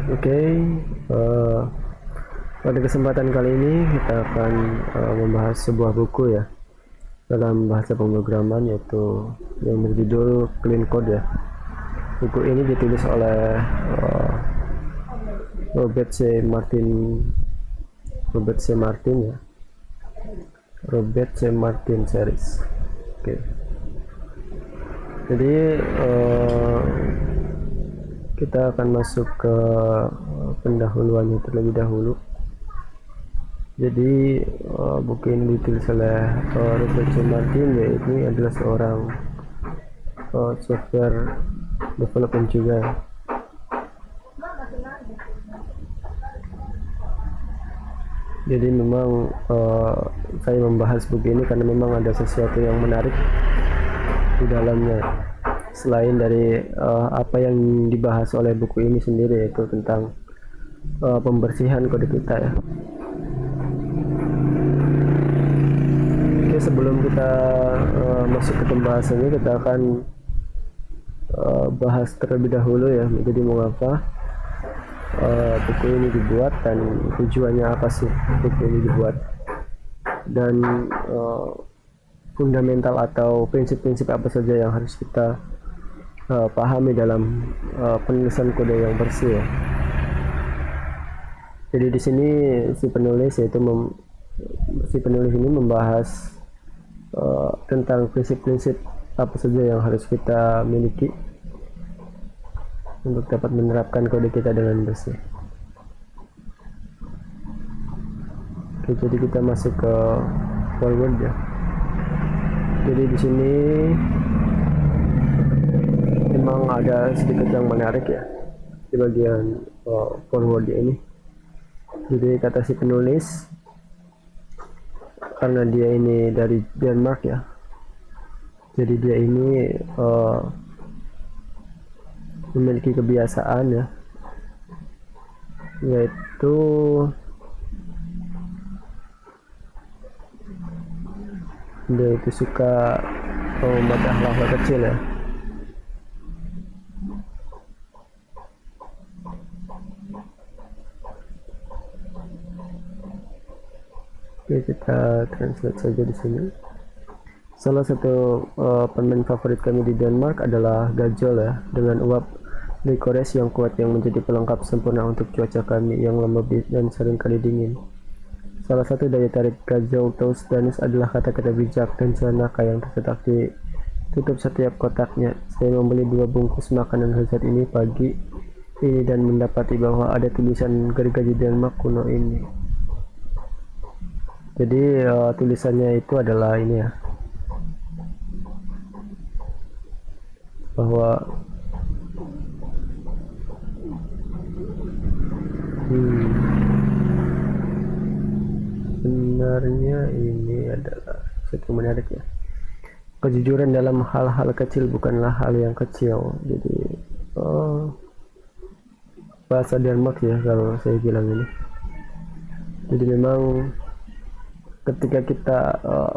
Oke, pada kesempatan kali ini kita akan membahas sebuah buku ya dalam bahasa pemrograman, yaitu yang berjudul Clean Code ya. Buku ini ditulis oleh Robert C. Martin ya, Robert C. Martin series. Oke. Jadi kita akan masuk ke pendahuluannya terlebih dahulu. Jadi buku ini ditulis oleh Robert C. Martin, yaitu adalah seorang software development juga. Jadi memang saya membahas buku ini karena memang ada sesuatu yang menarik di dalamnya, selain dari apa yang dibahas oleh buku ini sendiri, yaitu tentang pembersihan kode kita ya. Oke, sebelum kita masuk ke pembahasannya, kita akan bahas terlebih dahulu ya, jadi mengapa buku ini dibuat dan tujuannya apa sih buku ini dibuat, dan fundamental atau prinsip-prinsip apa saja yang harus kita pahami dalam penulisan kode yang bersih ya. Jadi di sini si penulis ini membahas tentang prinsip-prinsip apa saja yang harus kita miliki untuk dapat menerapkan kode kita dengan bersih. Oke, jadi kita masuk ke forward ya. Jadi di sini memang ada sedikit yang menarik ya di bagian forward ini. Jadi kata si penulis, karena dia ini dari Denmark ya, jadi dia ini memiliki kebiasaan ya, yaitu dia itu suka membaca hal-hal kecil ya. Oke, kita translate saja di sini. Salah satu permen favorit kami di Denmark adalah gajol ya, dengan uap licorice yang kuat yang menjadi pelengkap sempurna untuk cuaca kami yang lembab dan seringkali dingin. Salah satu daya tarik gajol Toast Danis adalah kata-kata bijak dan celaka yang tercetak di tutup setiap kotaknya. Saya membeli 2 bungkus makanan lezat ini pagi ini dan mendapati bahwa ada tulisan gergaji Denmark kuno ini. Jadi tulisannya itu adalah ini ya, bahwa sebenarnya ini adalah sesuatu menarik ya. Kejujuran dalam hal-hal kecil bukanlah hal yang kecil. Jadi bahasa Denmark ya kalau saya bilang ini. Jadi memang ketika kita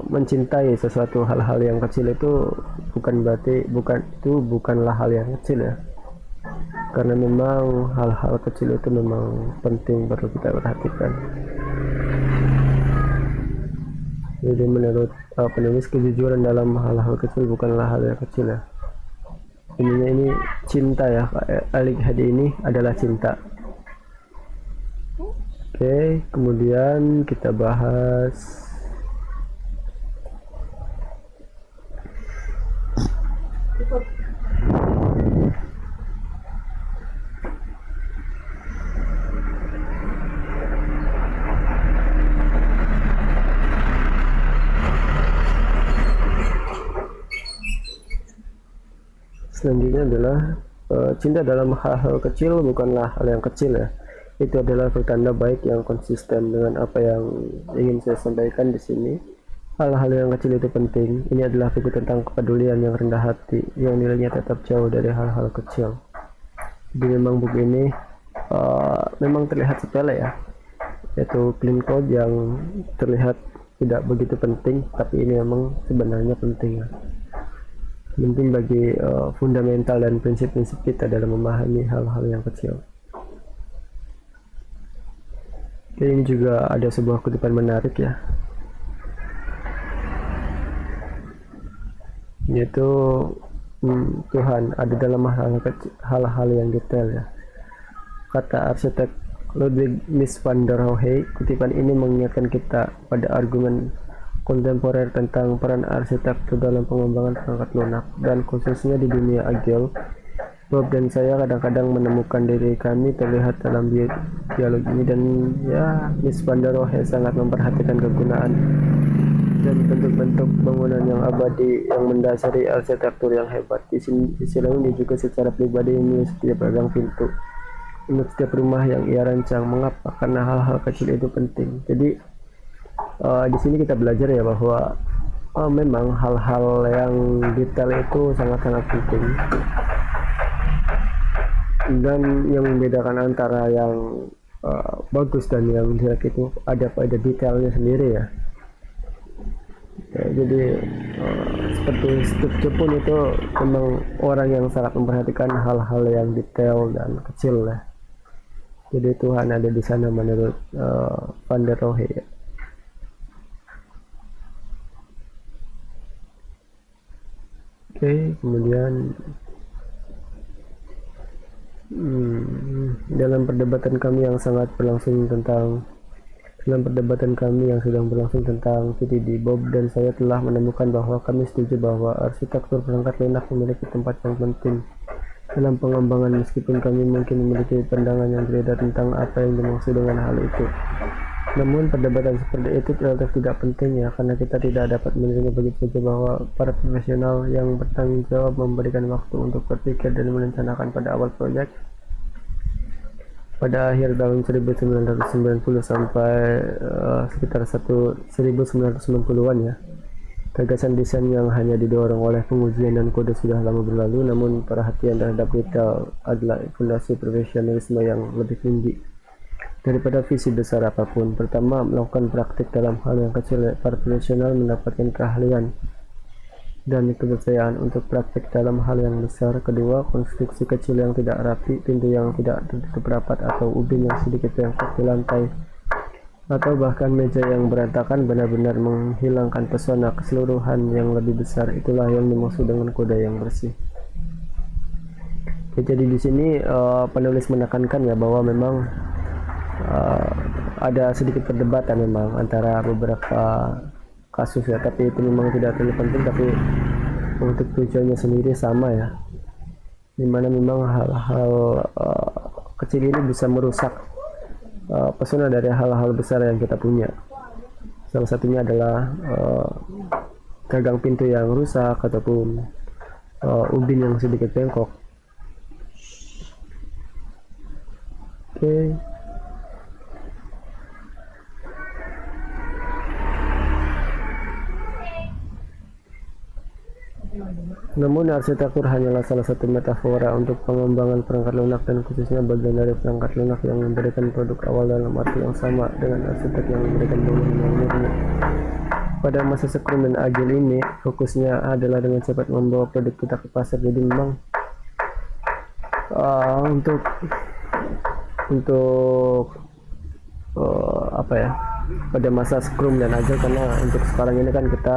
mencintai sesuatu hal-hal yang kecil itu bukanlah hal yang kecil ya, karena memang hal-hal kecil itu memang penting, perlu kita perhatikan. Jadi menurut penulis, kejujuran dalam hal-hal kecil bukanlah hal yang kecil ya. Ini cinta ya, Alik Hadi ini adalah cinta. Oke, kemudian kita bahas selanjutnya adalah cinta dalam hal-hal kecil bukanlah hal yang kecil ya. Itu adalah pertanda baik yang konsisten dengan apa yang ingin saya sampaikan di sini. Hal-hal yang kecil itu penting. Ini adalah buku tentang kepedulian yang rendah hati, yang nilainya tetap jauh dari hal-hal kecil. Jadi memang buku ini memang terlihat sepele ya, yaitu clean code yang terlihat tidak begitu penting, tapi ini memang sebenarnya penting ya. penting bagi fundamental dan prinsip-prinsip kita dalam memahami hal-hal yang kecil. Ini juga ada sebuah kutipan menarik ya, yaitu Tuhan ada dalam hal-hal yang detail ya, kata arsitek Ludwig Mies van der Rohe. Kutipan ini mengingatkan kita pada argumen kontemporer tentang peran arsitektur dalam pengembangan perangkat lunak, dan khususnya di dunia agile. Bob dan saya kadang-kadang menemukan diri kami terlihat dalam dialog ini, dan ya, Mies van der Rohe sangat memperhatikan kegunaan dan bentuk-bentuk bangunan yang abadi yang mendasari arsitektur yang hebat. Di sisi lain, dia juga secara pribadi memilih setiap pagang pintu untuk setiap rumah yang ia rancang. Mengapa? Karena hal-hal kecil itu penting. Jadi di sini kita belajar ya bahwa memang hal-hal yang detail itu sangat-sangat penting, dan yang membedakan antara yang bagus dan yang jelek itu ada pada detailnya sendiri ya. Jadi seperti Steve Jobs pun itu memang orang yang sangat memperhatikan hal-hal yang detail dan kecil ya. Jadi Tuhan ada di sana menurut Van der Rohe ya. Oke, kemudian dalam perdebatan kami yang sedang berlangsung tentang VDD, Bob dan saya telah menemukan bahwa kami setuju bahwa arsitektur perangkat lunak memiliki tempat yang penting dalam pengembangan, meskipun kami mungkin memiliki pandangan yang berbeda tentang apa yang dimaksud dengan hal itu. Namun perdebatan seperti itu relatif tidak penting ya, karena kita tidak dapat menerima begitu saja bahwa para profesional yang bertanggung jawab memberikan waktu untuk berpikir dan merencanakan pada awal proyek. Pada akhir tahun 1990 sampai sekitar 1990-an ya, gagasan desain yang hanya didorong oleh pengujian dan kode sudah lama berlalu, namun perhatian terhadap detail adalah fondasi profesionalisme yang lebih tinggi daripada visi besar apapun. Pertama, melakukan praktik dalam hal yang kecil. Para profesional mendapatkan keahlian dan kepercayaan untuk praktik dalam hal yang besar. Kedua, konstruksi kecil yang tidak rapi, pintu yang tidak tertutup rapat, atau ubin yang sedikit bengkok di lantai, atau bahkan meja yang berantakan benar-benar menghilangkan pesona keseluruhan yang lebih besar. Itulah yang dimaksud dengan kode yang bersih. Jadi di sini penulis menekankan ya bahwa memang ada sedikit perdebatan memang antara beberapa kasus ya, tapi itu memang tidak terlalu penting, tapi untuk tujuannya sendiri sama ya, dimana memang hal-hal kecil ini bisa merusak pesona dari hal-hal besar yang kita punya. Salah satunya adalah gagang pintu yang rusak ataupun ubin yang sedikit bengkok. Oke. Namun arsitektur hanyalah salah satu metafora untuk pengembangan perangkat lunak, dan khususnya bagian dari perangkat lunak yang memberikan produk awal dalam arti yang sama dengan arsitek yang memberikan bangunan yang murni. Pada masa Scrum dan Agile ini, fokusnya adalah dengan cepat membawa produk kita ke pasar. Jadi memang apa ya, pada masa Scrum dan Agile, karena untuk sekarang ini kan kita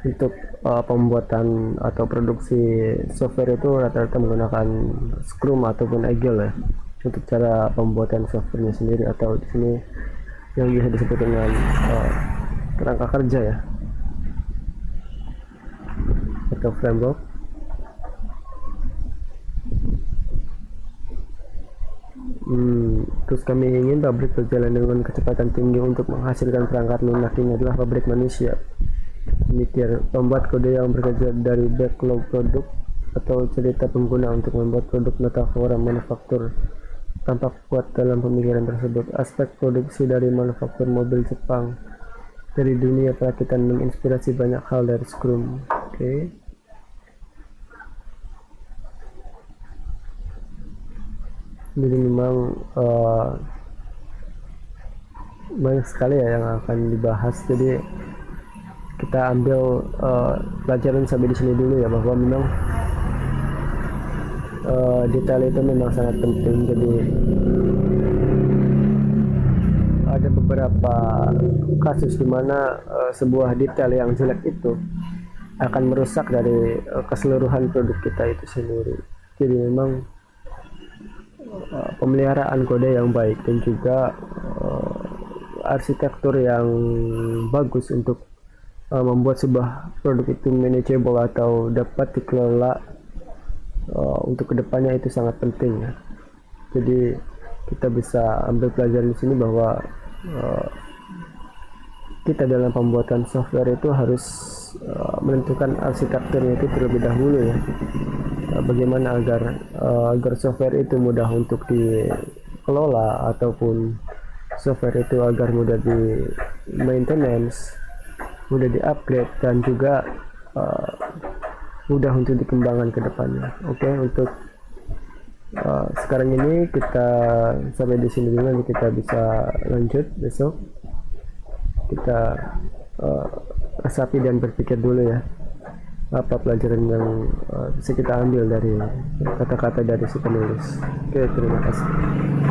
untuk pembuatan atau produksi software itu rata-rata menggunakan Scrum ataupun Agile ya, untuk cara pembuatan softwarenya sendiri, atau di sini yang bisa disebut dengan kerangka kerja ya, atau framework. Terus kami ingin pabrik berjalan dengan kecepatan tinggi untuk menghasilkan perangkat lunak. Ini adalah pabrik manusia. Mikir, membuat kode yang bekerja dari backlog produk atau cerita pengguna untuk membuat produk metafora manufaktur tampak kuat dalam pemikiran tersebut. Aspek produksi dari manufaktur mobil Jepang dari dunia perakitan menginspirasi banyak hal dari Scrum. Oke. Jadi memang banyak sekali ya yang akan dibahas. Jadi kita ambil pelajaran sampai di sini dulu ya, bahwa memang detail itu memang sangat penting. Jadi ada beberapa kasus di mana sebuah detail yang jelek itu akan merusak dari keseluruhan produk kita itu sendiri. Jadi memang pemeliharaan kode yang baik dan juga arsitektur yang bagus untuk membuat sebuah produk itu manageable atau dapat dikelola untuk kedepannya itu sangat penting ya. Jadi kita bisa ambil pelajaran di sini bahwa kita dalam pembuatan software itu harus menentukan arsitekturnya itu terlebih dahulu ya. Bagaimana agar software itu mudah untuk dikelola, ataupun software itu agar mudah di maintenance, mudah di upgrade, dan juga mudah untuk dikembangkan ke depannya. Oke, untuk sekarang ini kita sampai di sini dulu, nanti kita bisa lanjut besok. Kita resapi dan berpikir dulu ya, apa pelajaran yang bisa kita ambil dari kata-kata dari si penulis. Oke, terima kasih.